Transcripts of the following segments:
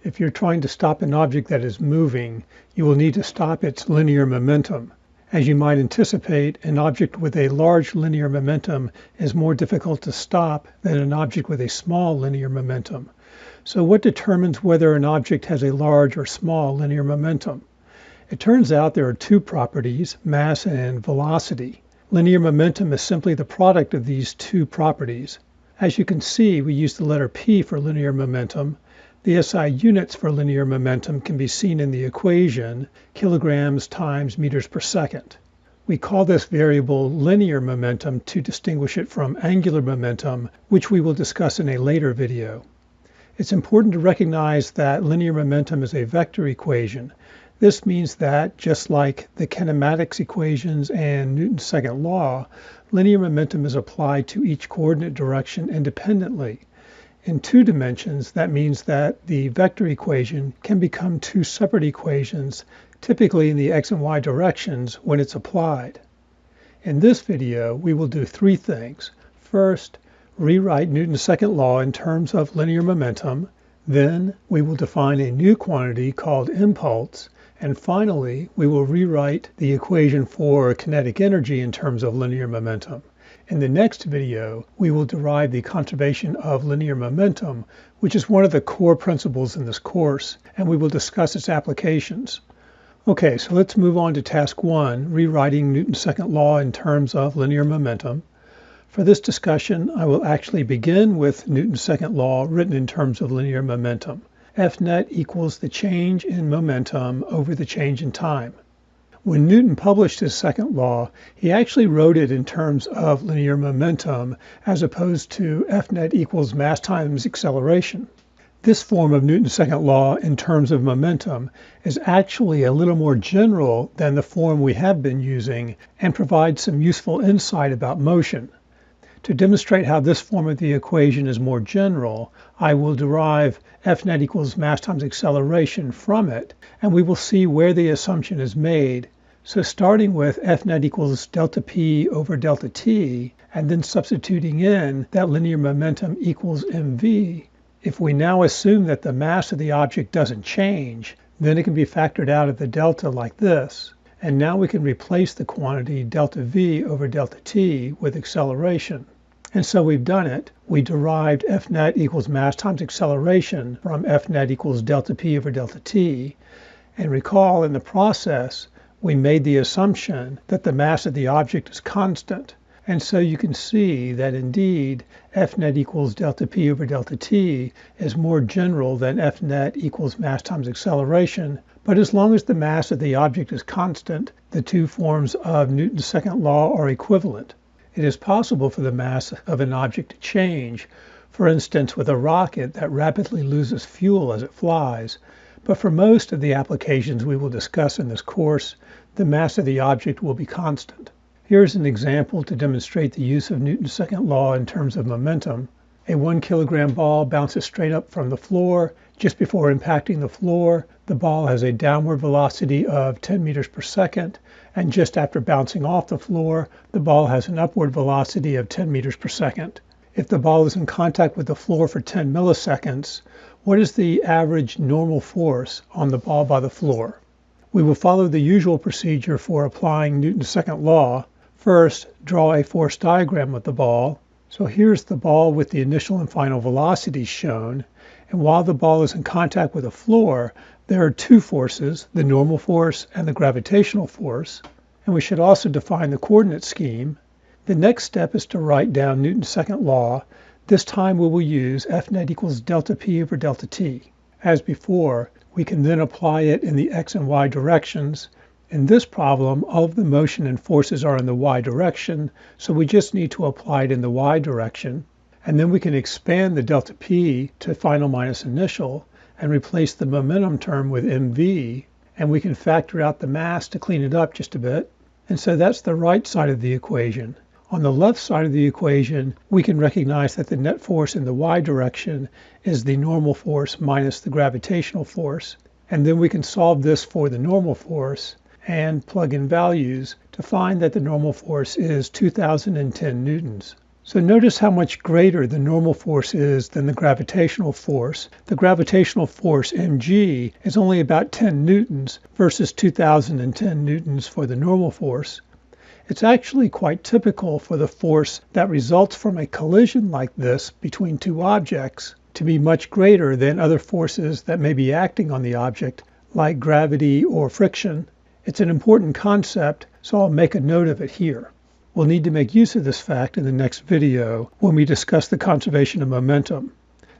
If you're trying to stop an object that is moving, you will need to stop its linear momentum. As you might anticipate, an object with a large linear momentum is more difficult to stop than an object with a small linear momentum. So what determines whether an object has a large or small linear momentum? It turns out there are two properties, mass and velocity. Linear momentum is simply the product of these two properties. As you can see, we use the letter P for linear momentum. The SI units for linear momentum can be seen in the equation, kilograms times meters per second. We call this variable linear momentum to distinguish it from angular momentum, which we will discuss in a later video. It's important to recognize that linear momentum is a vector equation. This means that, just like the kinematics equations and Newton's second law, linear momentum is applied to each coordinate direction independently. In two dimensions, that means that the vector equation can become two separate equations, typically in the x and y directions, when it's applied. In this video, we will do three things. First, rewrite Newton's second law in terms of linear momentum. Then, we will define a new quantity called impulse. And finally, we will rewrite the equation for kinetic energy in terms of linear momentum. In the next video, we will derive the conservation of linear momentum, which is one of the core principles in this course, and we will discuss its applications. Okay, so let's move on to task 1, rewriting Newton's second law in terms of linear momentum. For this discussion, I will actually begin with Newton's second law written in terms of linear momentum. F net equals the change in momentum over the change in time. When Newton published his second law, he actually wrote it in terms of linear momentum as opposed to F net equals mass times acceleration. This form of Newton's second law in terms of momentum is actually a little more general than the form we have been using and provides some useful insight about motion. To demonstrate how this form of the equation is more general, I will derive F net equals mass times acceleration from it, and we will see where the assumption is made. So starting with F net equals delta P over delta T, and then substituting in that linear momentum equals mv, if we now assume that the mass of the object doesn't change, then it can be factored out of the delta like this. And now we can replace the quantity delta V over delta T with acceleration. And so we've done it. We derived F net equals mass times acceleration from F net equals delta P over delta T. And recall in the process, we made the assumption that the mass of the object is constant. And so you can see that indeed F net equals delta P over delta T is more general than F net equals mass times acceleration. But as long as the mass of the object is constant, the two forms of Newton's second law are equivalent. It is possible for the mass of an object to change, for instance with a rocket that rapidly loses fuel as it flies. But for most of the applications we will discuss in this course, the mass of the object will be constant. Here's an example to demonstrate the use of Newton's second law in terms of momentum. A 1 kilogram ball bounces straight up from the floor. Just before impacting the floor, the ball has a downward velocity of 10 meters per second, and just after bouncing off the floor, the ball has an upward velocity of 10 meters per second. If the ball is in contact with the floor for 10 milliseconds, what is the average normal force on the ball by the floor? We will follow the usual procedure for applying Newton's second law. First, draw a force diagram of the ball. So here's the ball with the initial and final velocities shown. And while the ball is in contact with the floor, there are two forces, the normal force and the gravitational force. And we should also define the coordinate scheme. The next step is to write down Newton's second law. This time we will use F net equals delta P over delta T. As before, we can then apply it in the x and y directions. In this problem, all of the motion and forces are in the y direction, so we just need to apply it in the y direction. And then we can expand the delta P to final minus initial and replace the momentum term with mv, and we can factor out the mass to clean it up just a bit. And so that's the right side of the equation. On the left side of the equation, we can recognize that the net force in the y direction is the normal force minus the gravitational force. And then we can solve this for the normal force and plug in values to find that the normal force is 2010 newtons. So notice how much greater the normal force is than the gravitational force. The gravitational force, mg, is only about 10 newtons versus 2010 newtons for the normal force. It's actually quite typical for the force that results from a collision like this between two objects to be much greater than other forces that may be acting on the object, like gravity or friction. It's an important concept, so I'll make a note of it here. We'll need to make use of this fact in the next video when we discuss the conservation of momentum.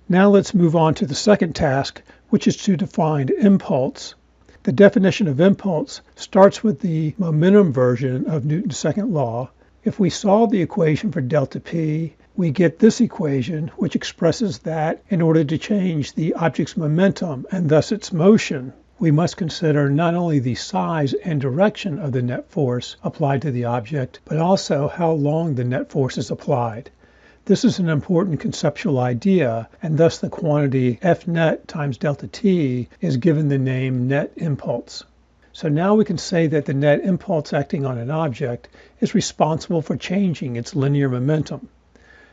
Now let's move on to the second task, which is to define impulse. The definition of impulse starts with the momentum version of Newton's second law. If we solve the equation for delta P, we get this equation, which expresses that in order to change the object's momentum and thus its motion, we must consider not only the size and direction of the net force applied to the object, but also how long the net force is applied. This is an important conceptual idea, and thus the quantity F net times delta T is given the name net impulse. So now we can say that the net impulse acting on an object is responsible for changing its linear momentum.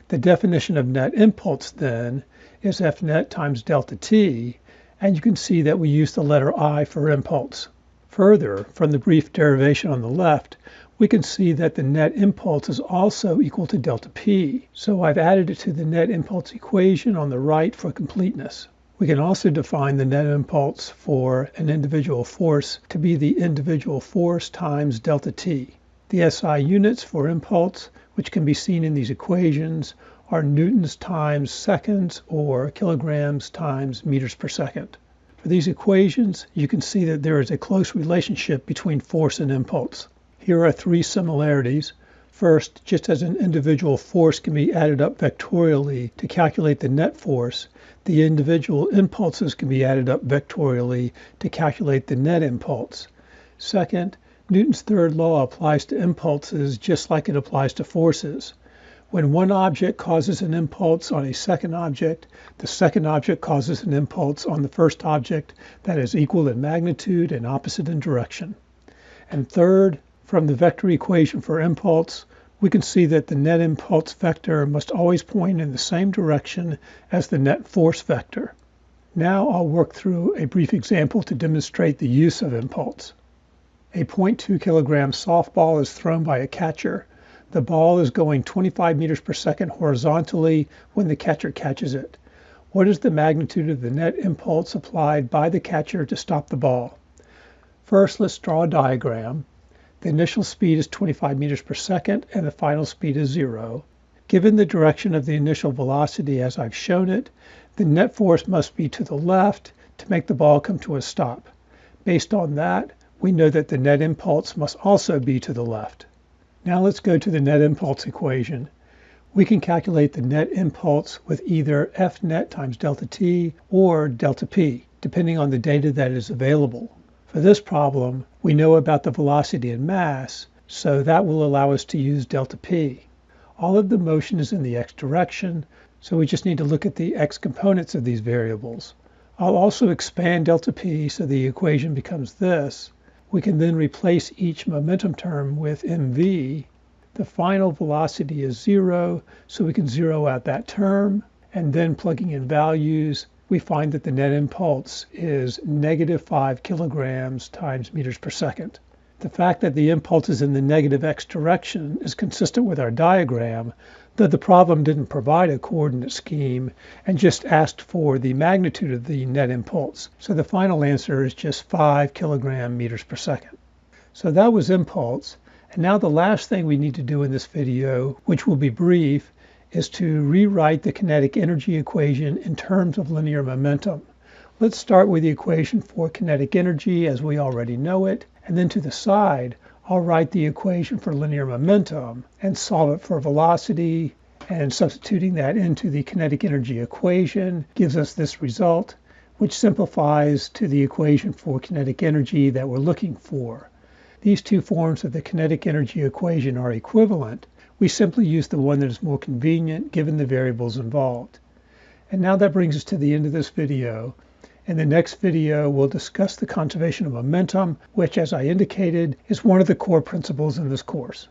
The definition of net impulse, then, is F net times delta T, and you can see that we use the letter I for impulse. Further, from the brief derivation on the left, we can see that the net impulse is also equal to delta P, so I've added it to the net impulse equation on the right for completeness. We can also define the net impulse for an individual force to be the individual force times delta T. The SI units for impulse, which can be seen in these equations, are newtons times seconds or kilograms times meters per second. For these equations, you can see that there is a close relationship between force and impulse. Here are three similarities. First, just as an individual force can be added up vectorially to calculate the net force, the individual impulses can be added up vectorially to calculate the net impulse. Second, Newton's third law applies to impulses just like it applies to forces. When one object causes an impulse on a second object, the second object causes an impulse on the first object that is equal in magnitude and opposite in direction. And third, from the vector equation for impulse, we can see that the net impulse vector must always point in the same direction as the net force vector. Now I'll work through a brief example to demonstrate the use of impulse. A 0.2 kilogram softball is thrown by a catcher. The ball is going 25 meters per second horizontally when the catcher catches it. What is the magnitude of the net impulse applied by the catcher to stop the ball? First, let's draw a diagram. The initial speed is 25 meters per second and the final speed is 0. Given the direction of the initial velocity as I've shown it, the net force must be to the left to make the ball come to a stop. Based on that, we know that the net impulse must also be to the left. Now let's go to the net impulse equation. We can calculate the net impulse with either F net times delta T or delta P, depending on the data that is available. For this problem, we know about the velocity and mass, so that will allow us to use delta P. All of the motion is in the x direction, so we just need to look at the x components of these variables. I'll also expand delta P so the equation becomes this. We can then replace each momentum term with mv. The final velocity is 0, so we can zero out that term, and then plugging in values, we find that the net impulse is negative 5 kilograms times meters per second. The fact that the impulse is in the negative x direction is consistent with our diagram, though the problem didn't provide a coordinate scheme and just asked for the magnitude of the net impulse. So the final answer is just 5 kilogram meters per second. So that was impulse. And now the last thing we need to do in this video, which will be brief, is to rewrite the kinetic energy equation in terms of linear momentum. Let's start with the equation for kinetic energy as we already know it, and then to the side, I'll write the equation for linear momentum and solve it for velocity, and substituting that into the kinetic energy equation gives us this result, which simplifies to the equation for kinetic energy that we're looking for. These two forms of the kinetic energy equation are equivalent. We simply use the one that is more convenient given the variables involved. And now that brings us to the end of this video. In the next video, we'll discuss the conservation of momentum, which, as I indicated, is one of the core principles in this course.